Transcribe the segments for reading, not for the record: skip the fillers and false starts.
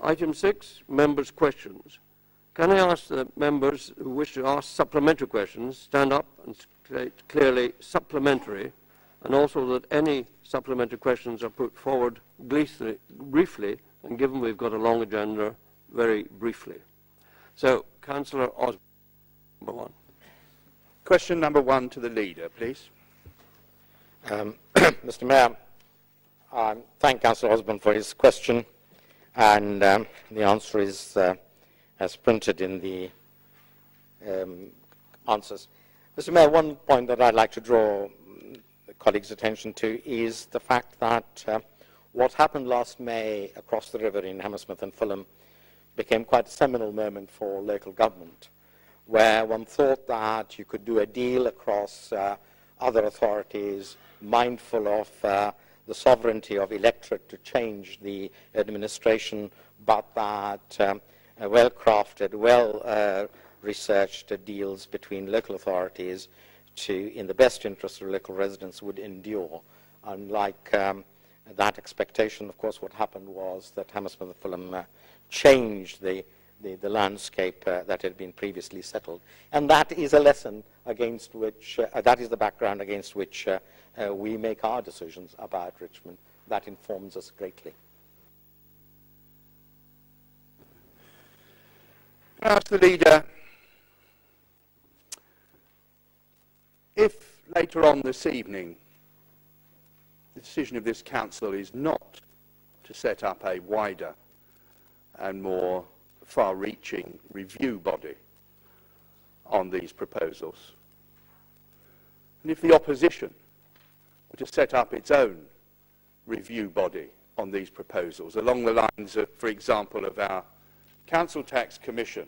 Item 6, members' questions. Can I ask the members who wish to ask supplementary questions stand up and state clearly supplementary, and also that any supplementary questions are put forward briefly, and given we've got a long agenda, very briefly. So, Councillor Osborne, number 1. Question number 1 to the leader, please. Mr. Mayor, I thank Councillor Osborne for his question, and the answer is as printed in the answers. Mr. Mayor, one point that I'd like to draw the colleagues' attention to is the fact that what happened last May across the river in Hammersmith and Fulham became quite a seminal moment for local government, where one thought that you could do a deal across other authorities, mindful of the sovereignty of electorate to change the administration, but that well-crafted, well-researched deals between local authorities in the best interest of local residents would endure. Unlike that expectation, of course, what happened was that Hammersmith and Fulham changed the landscape that had been previously settled. And that is a lesson against which, that is the background against which we make our decisions about Richmond. That informs us greatly. Can I ask the leader, if later on this evening the decision of this council is not to set up a wider and more far-reaching review body on these proposals, and if the opposition were to set up its own review body on these proposals, along the lines of, for example, of our Council Tax Commission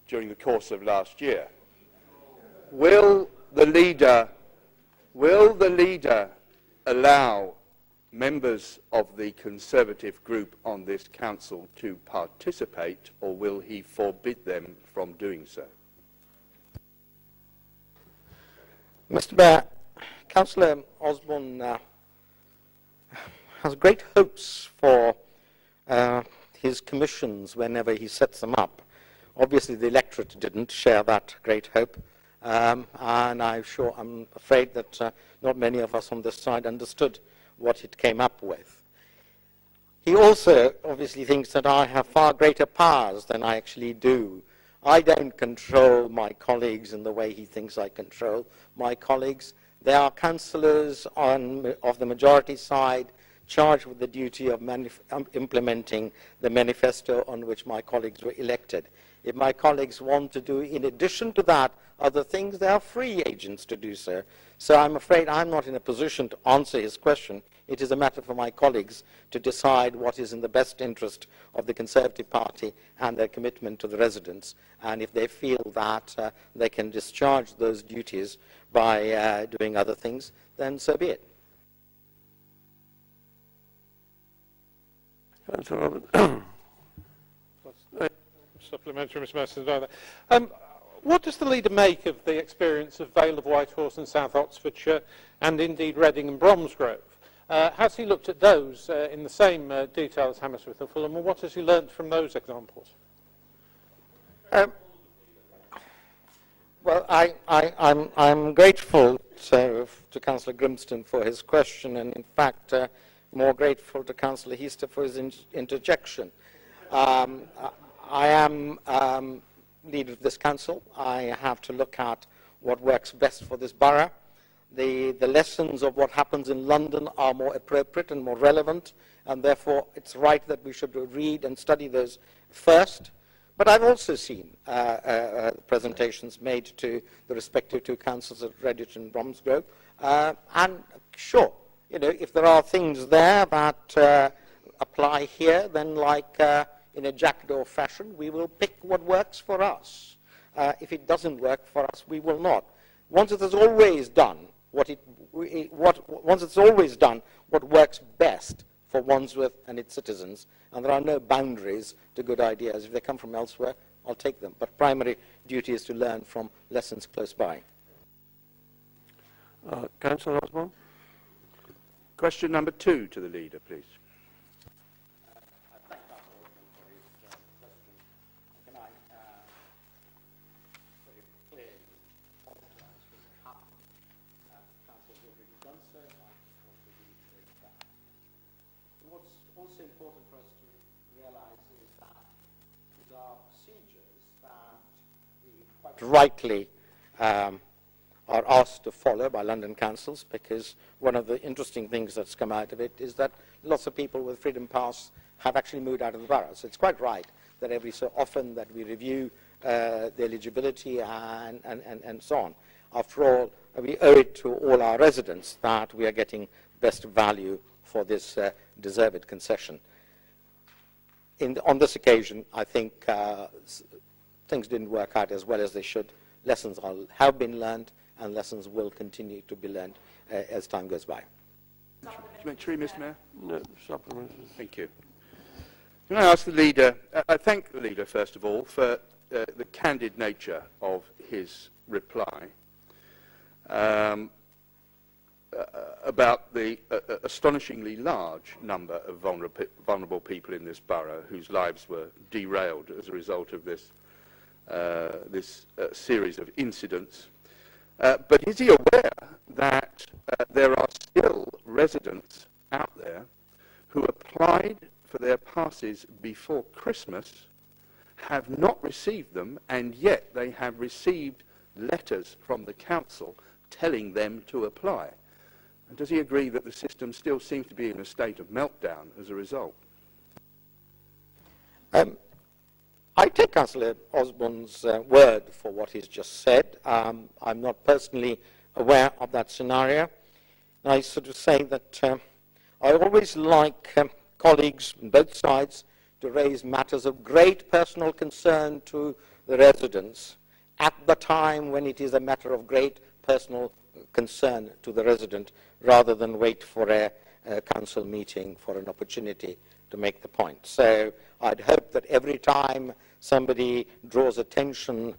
during the course of last year, will the leader allow members of the Conservative group on this council to participate, or will he forbid them from doing so? Mr. Mayor, Councillor Osborne has great hopes for his commissions whenever he sets them up. Obviously, the electorate didn't share that great hope, and I'm afraid that not many of us on this side understood what it came up with. He also obviously thinks that I have far greater powers than I actually do. I don't control my colleagues in the way he thinks I control my colleagues. They are councillors of the majority side, charged with the duty of implementing the manifesto on which my colleagues were elected. If my colleagues want to do, in addition to that, other things, they are free agents to do so. So I'm afraid I'm not in a position to answer his question. It is a matter for my colleagues to decide what is in the best interest of the Conservative Party and their commitment to the residents. And if they feel that they can discharge those duties by doing other things, then so be it. Supplementary, Mr. Mayor. What does the leader make of the experience of Vale of Whitehorse and South Oxfordshire, and indeed Reading and Bromsgrove? Has he looked at those in the same detail as Hammersmith and Fulham, and what has he learnt from those examples? Well, I'm grateful to Councillor Grimston for his question, and in fact more grateful to Councillor Heaster for his interjection. I am leader of this council. I have to look at what works best for this borough. The lessons of what happens in London are more appropriate and more relevant, and therefore it's right that we should read and study those first. But I've also seen presentations made to the respective two councils at Redditch and Bromsgrove, and sure, you know, if there are things there that apply here, then like in a jackdaw fashion, we will pick what works for us. If it doesn't work for us, we will not. Once it has always done what works best for Wandsworth and its citizens, and there are no boundaries to good ideas. If they come from elsewhere, I'll take them. But primary duty is to learn from lessons close by. Councillor Osborne. Question number 2 to the leader, please. what's also important for us to realize is that there are procedures that we quite rightly are asked to follow by London councils, because one of the interesting things that's come out of it is that lots of people with Freedom Pass have actually moved out of the borough. So it's quite right that every so often that we review the eligibility and so on. After all, we owe it to all our residents that we are getting best value for this deserved concession. On this occasion, I think things didn't work out as well as they should. Lessons have been learned, and lessons will continue to be learned as time goes by. Supplementary, Mr. Mayor? No, supplementary. Thank you. Can I ask the leader, I thank the leader, first of all, for the candid nature of his reply about the astonishingly large number of vulnerable people in this borough whose lives were derailed as a result of this series of incidents. But is he aware that there are still residents out there who applied for their passes before Christmas, have not received them, and yet they have received letters from the council telling them to apply? And does he agree that the system still seems to be in a state of meltdown as a result? I take Councillor Osborne's word for what he's just said. I'm not personally aware of that scenario. I sort of say that I always like colleagues on both sides to raise matters of great personal concern to the residents at the time when it is a matter of great personal concern to the resident, rather than wait for a council meeting for an opportunity to make the point. So I'd hope that every time somebody draws attention,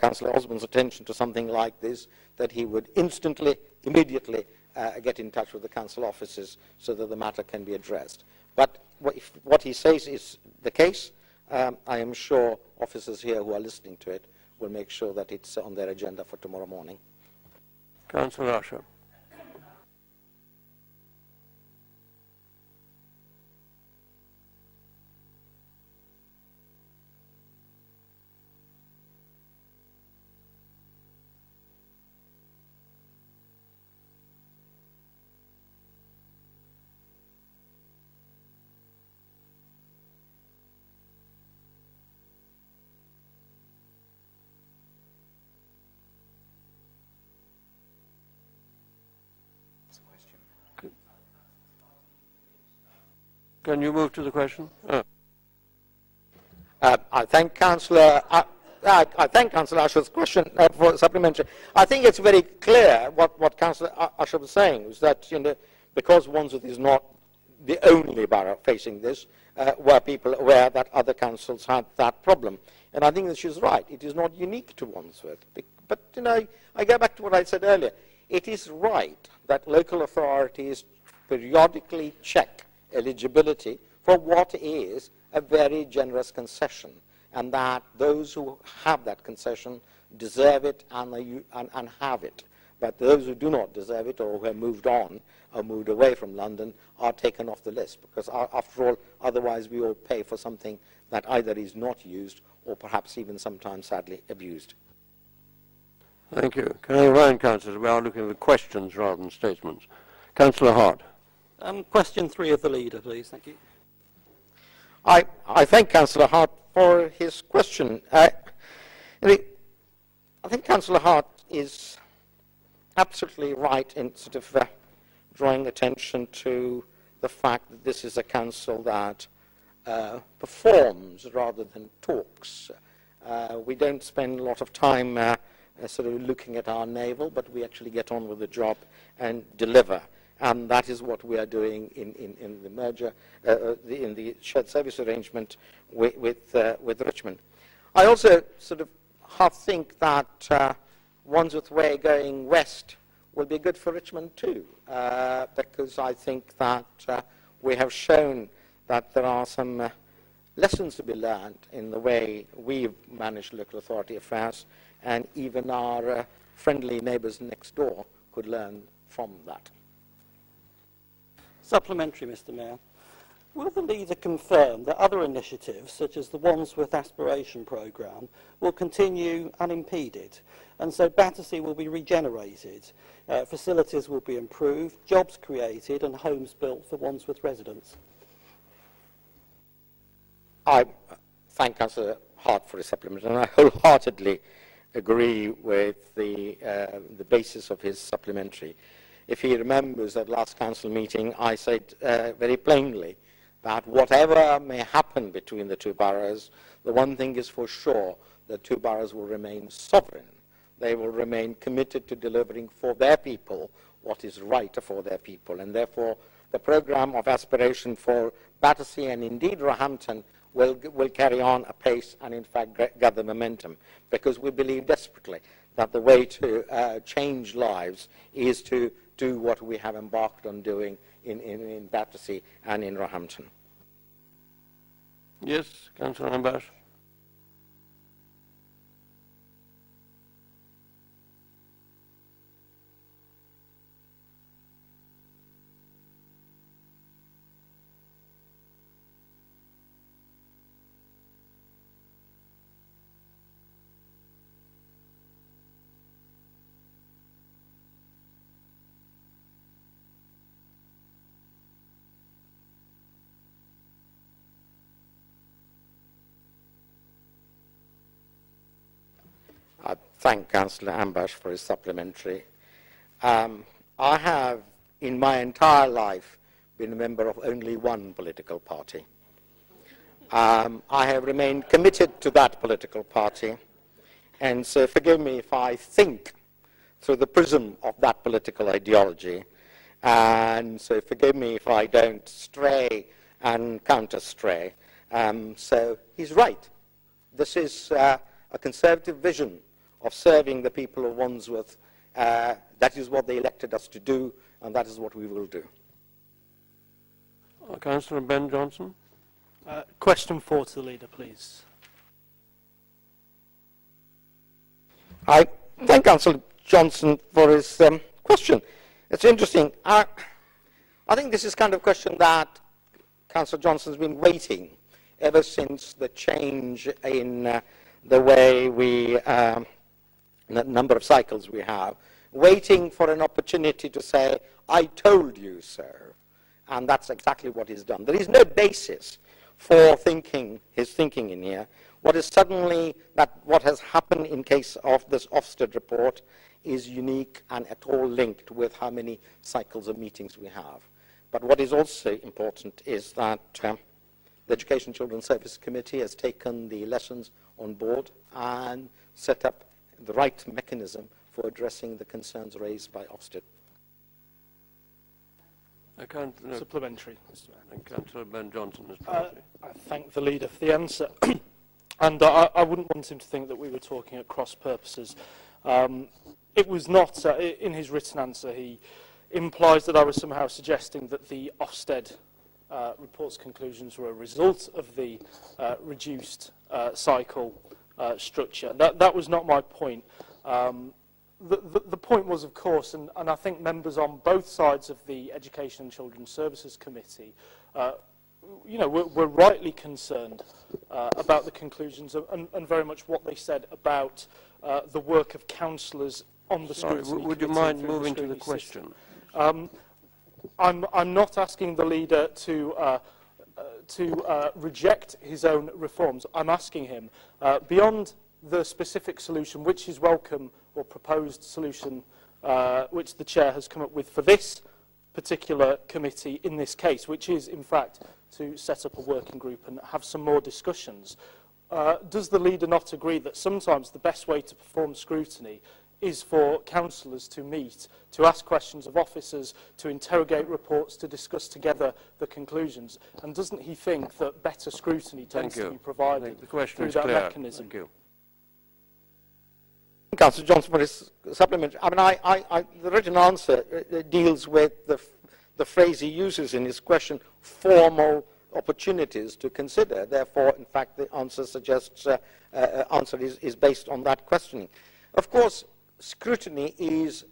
Councillor Osborne's attention to something like this, that he would instantly, immediately get in touch with the council offices so that the matter can be addressed. But if what he says is the case, I am sure officers here who are listening to it will make sure that it's on their agenda for tomorrow morning. Councillor Usher. Can you move to the question? I thank Councillor Usher's question for supplementary. I think it's very clear what Councillor Usher was saying, is that because Wandsworth is not the only borough facing this, were people aware that other councils had that problem. And I think that she's right. It is not unique to Wandsworth. But I go back to what I said earlier. It is right that local authorities periodically check eligibility for what is a very generous concession, and that those who have that concession deserve it and have it. But those who do not deserve it, or who have moved on or moved away from London, are taken off the list, because after all, otherwise we all pay for something that either is not used or perhaps even sometimes sadly abused. Thank you. Can I remind councillors we are looking at questions rather than statements? Councillor Hart. Question 3 of the leader, please. Thank you. I thank Councillor Hart for his question. I think Councillor Hart is absolutely right in sort of drawing attention to the fact that this is a council that performs rather than talks. We don't spend a lot of time sort of looking at our navel, but we actually get on with the job and deliver. And that is what we are doing in the merger, in the shared service arrangement with Richmond. I also sort of half think that Wandsworth Way going west will be good for Richmond too, because I think that we have shown that there are some lessons to be learned in the way we've managed local authority affairs, and even our friendly neighbours next door could learn from that. Supplementary, Mr. Mayor. Will the leader confirm that other initiatives, such as the Wandsworth Aspiration Programme, will continue unimpeded, and so Battersea will be regenerated, facilities will be improved, jobs created and homes built for Wandsworth residents? I thank Councillor Hart for his supplement, and I wholeheartedly agree with the basis of his supplementary. If he remembers at last council meeting, I said very plainly that whatever may happen between the two boroughs, the one thing is for sure, the two boroughs will remain sovereign. They will remain committed to delivering for their people what is right for their people, and therefore the programme of aspiration for Battersea and indeed Roehampton will carry on apace and in fact gather momentum, because we believe desperately that the way to change lives is to do what we have embarked on doing in Battersea and in Roehampton. Yes, Councillor Ambash. I thank Councillor Ambash for his supplementary. I have, in my entire life, been a member of only one political party. I have remained committed to that political party, and so forgive me if I think through the prism of that political ideology, and so forgive me if I don't stray and counter-stray. So he's right. This is a Conservative vision of serving the people of Wandsworth. That is what they elected us to do, and that is what we will do. Councillor Ben Johnson. Question 4 to the leader, please. I thank Councillor Johnson for his question. It's interesting. I think this is kind of question that Councillor Johnson's been waiting ever since the change in the way we, the number of cycles we have, waiting for an opportunity to say, I told you so. And that's exactly what he's done. There is no basis for his thinking in here. What is suddenly, what has happened in case of this Ofsted report is unique and at all linked with how many cycles of meetings we have. But what is also important is that the Education and Children's Service Committee has taken the lessons on board and set up the right mechanism for addressing the concerns raised by Ofsted. Supplementary. And Councillor Ben Johnson is party. I thank the leader for the answer. And I wouldn't want him to think that we were talking at cross purposes. It was not, in his written answer, he implies that I was somehow suggesting that the Ofsted report's conclusions were a result of the reduced cycle structure. That was not my point. The point was, of course, and I think members on both sides of the Education and Children's Services Committee were rightly concerned about the conclusions and very much what they said about the work of councillors on the scrutiny committee. Would you mind moving to the question? I'm not asking the leader to reject his own reforms. I'm asking him, beyond the specific solution, which is welcome, or proposed solution, which the chair has come up with for this particular committee in this case, which is, in fact, to set up a working group and have some more discussions. Does the leader not agree that sometimes the best way to perform scrutiny is for councillors to meet, to ask questions of officers, to interrogate reports, to discuss together the conclusions? And doesn't he think that better scrutiny tends to be provided through that mechanism? Thank you. Councillor Johnson for his supplement. I mean, the written answer deals with the phrase he uses in his question, formal opportunities to consider. Therefore, in fact, the answer suggests answer is based on that questioning. Of course, scrutiny is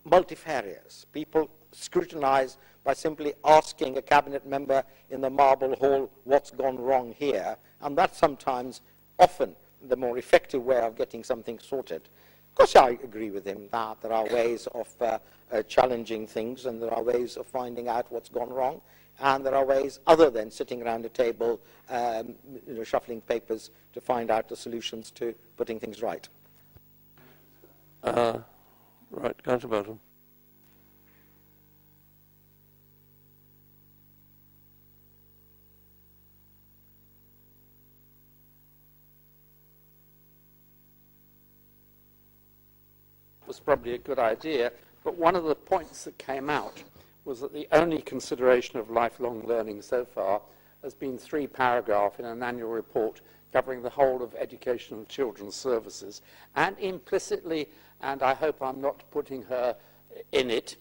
multifarious. People scrutinize by simply asking a cabinet member in the marble hall what's gone wrong here, and that's sometimes, often, the more effective way of getting something sorted. Of course, I agree with him that there are ways of challenging things, and there are ways of finding out what's gone wrong, and there are ways other than sitting around a table, shuffling papers to find out the solutions to putting things right. Right, Councillor Belton. Was probably a good idea, but one of the points that came out was that the only consideration of lifelong learning so far has been 3 paragraphs in an annual report covering the whole of education and children's services, and implicitly, and I hope I'm not putting her in it,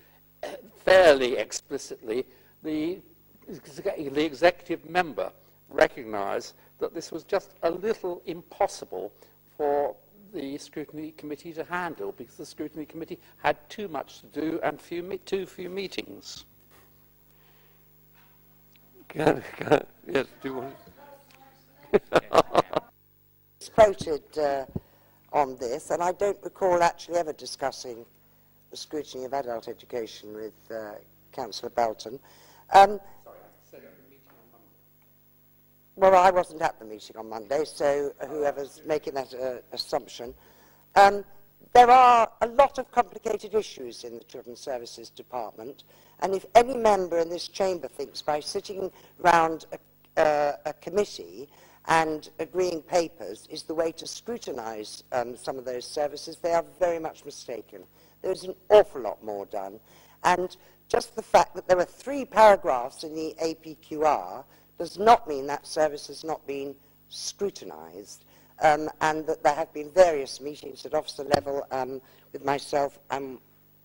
fairly explicitly, the executive member recognised that this was just a little impossible for the Scrutiny Committee to handle, because the Scrutiny Committee had too much to do and too few meetings. Yes, do you want It's quoted on this, and I don't recall actually ever discussing the scrutiny of adult education with Councillor Belton. Well, I wasn't at the meeting on Monday, so whoever's making that assumption. There are a lot of complicated issues in the Children's Services Department, and if any member in this chamber thinks by sitting round a committee and agreeing papers is the way to scrutinise some of those services, they are very much mistaken. There's an awful lot more done, and just the fact that there are 3 paragraphs in the APQR does not mean that service has not been scrutinised, and that there have been various meetings at officer level with myself and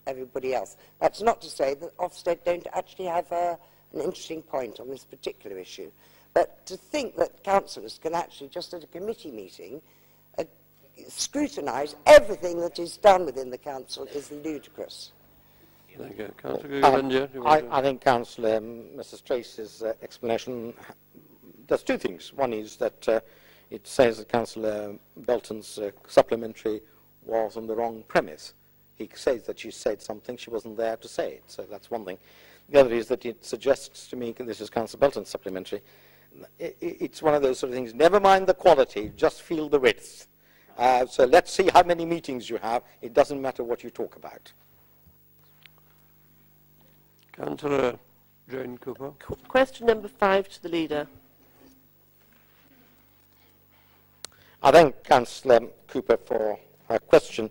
everybody else. That's not to say that Ofsted don't actually have an interesting point on this particular issue, but to think that councillors can actually, just at a committee meeting, scrutinise everything that is done within the council is ludicrous. Thank you. Councillor I think Councillor Mrs. Trace's explanation does 2 things. One is that it says that Councillor Belton's supplementary was on the wrong premise. He says that she said something, she wasn't there to say it, so that's one thing. The other is that it suggests to me, and this is Councillor Belton's supplementary, it's one of those sort of things, never mind the quality, just feel the width. So let's see how many meetings you have, it doesn't matter what you talk about. Councillor Jane Cooper. Question number 5 to the Leader. I thank Councillor Cooper for her question.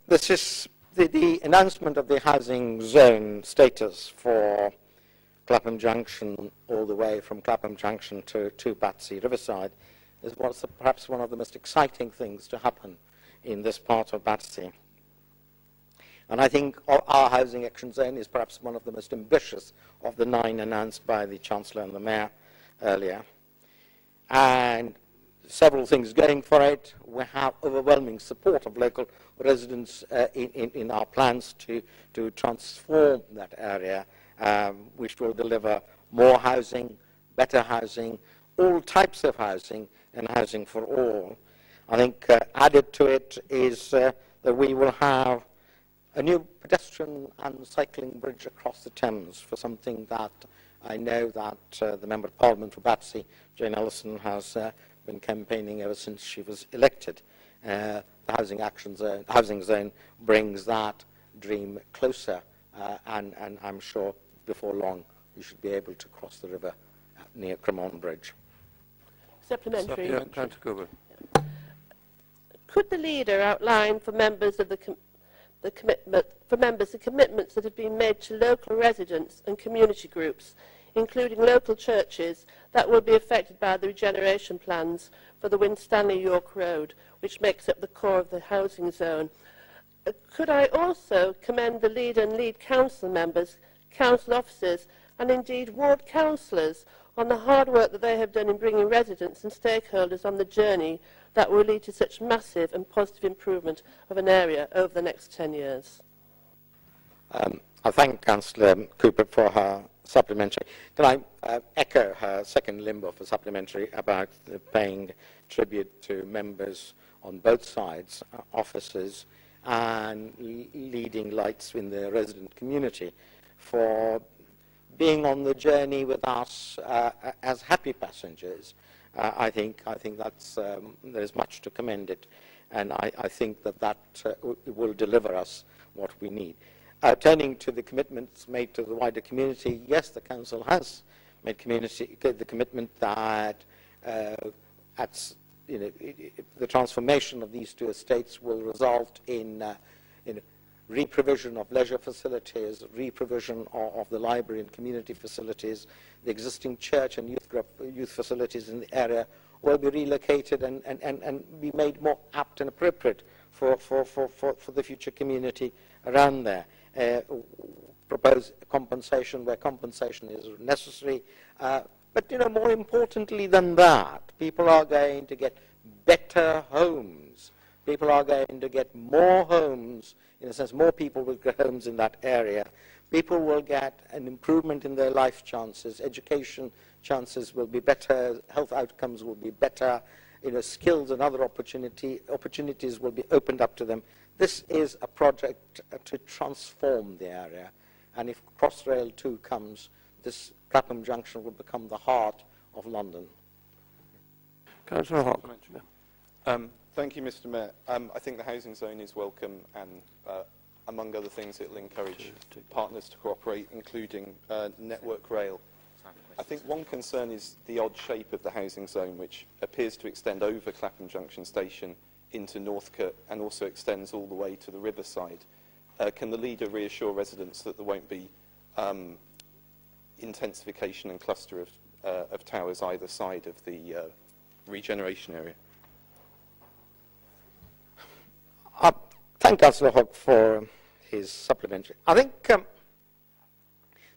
This is the announcement of the housing zone status for Clapham Junction all the way from Clapham Junction to Battersea Riverside is perhaps one of the most exciting things to happen in this part of Battersea. And I think our housing action zone is perhaps one of the most ambitious of the 9 announced by the Chancellor and the Mayor earlier. And several things going for it. We have overwhelming support of local residents in our plans to transform that area, which will deliver more housing, better housing, all types of housing, and housing for all. I think added to it is that we will have a new pedestrian and cycling bridge across the Thames, for something that I know that the Member of Parliament for Battersea, Jane Ellison, has been campaigning ever since she was elected. The housing zone brings that dream closer, and I'm sure before long we should be able to cross the river near Cremorne Bridge. Supplementary. Councillor Cooper. Could the Leader outline for members of the commitments that have been made to local residents and community groups, including local churches, that will be affected by the regeneration plans for the Winstanley York Road, which makes up the core of the housing zone? Could I also commend the Leader and lead council members, council officers, and indeed ward councillors on the hard work that they have done in bringing residents and stakeholders on the journey that will lead to such massive and positive improvement of an area over the next 10 years. I thank Councillor Cooper for her supplementary. Can I echo her second limb of a supplementary about paying tribute to members on both sides, officers and leading lights in the resident community, for being on the journey with us as happy passengers. I think that's there's much to commend it, and I think that will deliver us what we need. Turning to the commitments made to the wider community, yes, the council has made the commitment that the transformation of these two estates will result in re-provision of leisure facilities, re-provision of the library and community facilities. The existing church and youth facilities in the area will be relocated and be made more apt and appropriate for the future community around there. Propose compensation where compensation is necessary. But more importantly than that, people are going to get better homes. People are going to get more homes. In a sense, more people will get homes in that area. People will get an improvement in their life chances. Education chances will be better. Health outcomes will be better. Skills and other opportunities will be opened up to them. This is a project to transform the area. And if Crossrail 2 comes, this Clapham Junction will become the heart of London. Councillor Hawke. Thank you, Mr. Mayor. I think the housing zone is welcome, and among other things, it will encourage partners to cooperate, including Network Rail. I think one concern is the odd shape of the housing zone, which appears to extend over Clapham Junction Station into Northcote and also extends all the way to the riverside. Can the leader reassure residents that there won't be intensification and cluster of towers either side of the regeneration area? Thank Councillor Hogg for his supplementary. I think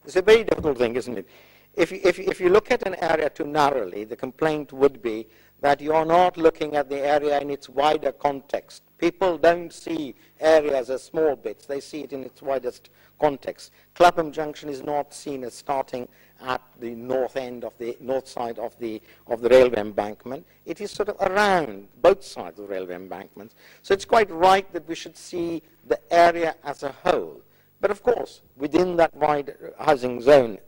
it's a very difficult thing, isn't it? If you look at an area too narrowly, the complaint would be that you're not looking at the area in its wider context. People don't see areas as small bits. They see it in its widest context. Clapham Junction is not seen as starting at the north end of the north side of the railway embankment. It is sort of around both sides of the railway embankments. So it's quite right that we should see the area as a whole. But of course, within that wide housing zone,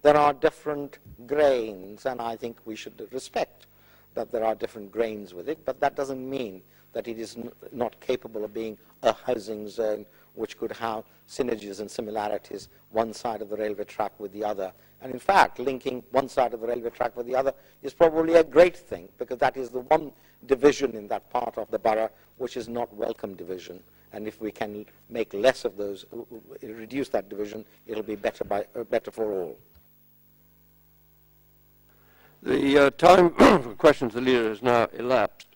there are different grains, and I think we should respect that there are different grains with it, but that doesn't mean that it is not capable of being a housing zone which could have synergies and similarities one side of the railway track with the other. And in fact, linking one side of the railway track with the other is probably a great thing, because that is the one division in that part of the borough which is not welcome division. And if we can make less of those, reduce that division, it'll be better for all. The time for questions to the leader has now elapsed.